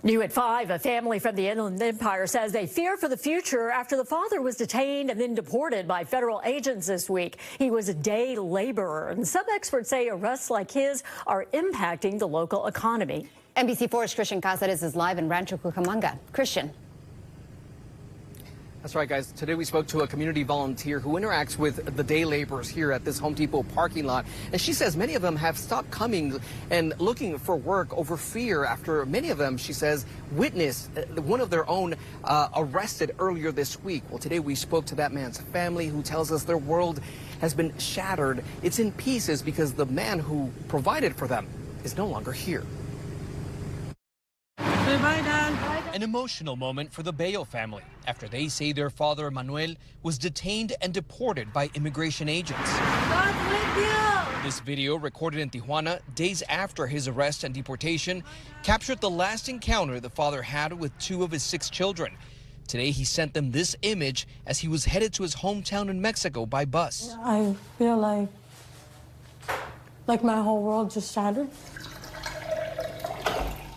New at 5, a family from the Inland Empire says they fear for the future after the father was detained and then deported by federal agents this week. He was a day laborer, and some experts say arrests like his are impacting the local economy. NBC4's Christian Cázares is live in Rancho Cucamonga. Christian. That's right, guys. Today we spoke to a community volunteer who interacts with the day laborers here at this Home Depot parking lot. And she says many of them have stopped coming and looking for work over fear after many of them, she says, witnessed one of their own arrested earlier this week. Well, today we spoke to that man's family who tells us their world has been shattered. It's in pieces because the man who provided for them is no longer here. Bye, Dad. An emotional moment for the Bayo family after they say their father, Manuel, was detained and deported by immigration agents. God with you. This video, recorded in Tijuana days after his arrest and deportation, captured the last encounter the father had with 2 of his 6 children. Today, he sent them this image as he was headed to his hometown in Mexico by bus. I feel like my whole world just shattered.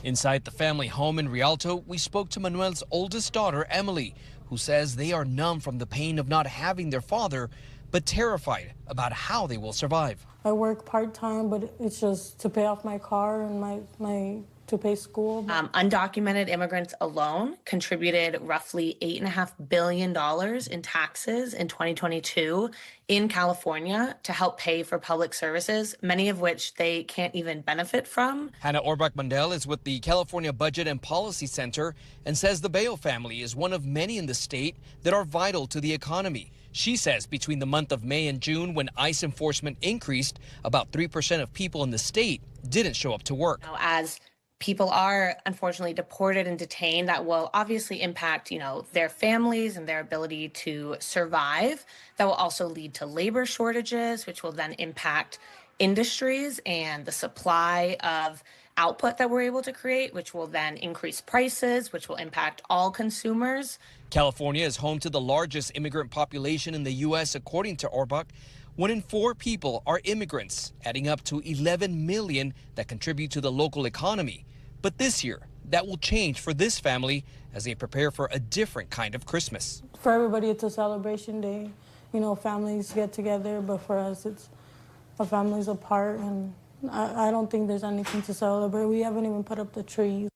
Inside the family home in Rialto, we spoke to Manuel's oldest daughter, Emily, who says they are numb from the pain of not having their father, but terrified about how they will survive. I work part-time, but it's just to pay off my car and to pay school. Undocumented immigrants alone contributed roughly $8.5 billion in taxes in 2022 in California to help pay for public services, many of which they can't even benefit from. Hannah Orbach-Mandel is with the California Budget and Policy Center and says the Bayo family is one of many in the state that are vital to the economy. She says between the month of May and June, when ICE enforcement increased, about 3% of people in the state didn't show up to work. As people are unfortunately deported and detained, that will obviously impact, their families and their ability to survive. That will also lead to labor shortages, which will then impact industries and the supply of output that we're able to create, which will then increase prices, which will impact all consumers. California is home to the largest immigrant population in the U.S., according to Orbach. 1 in 4 people are immigrants, adding up to 11 million that contribute to the local economy. But this year, that will change for this family as they prepare for a different kind of Christmas. For everybody, it's a celebration day. Families get together, but for us, our families apart, and I don't think there's anything to celebrate. We haven't even put up the trees.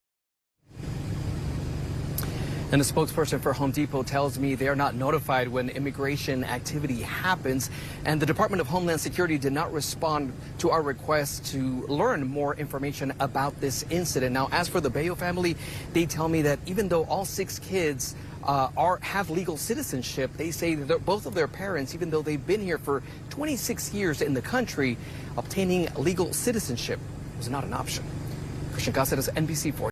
And the spokesperson for Home Depot tells me they are not notified when immigration activity happens. And the Department of Homeland Security did not respond to our request to learn more information about this incident. Now, as for the Bayo family, they tell me that even though all 6 kids have legal citizenship, they say that both of their parents, even though they've been here for 26 years in the country, obtaining legal citizenship was not an option. Christian Cázares, NBC4.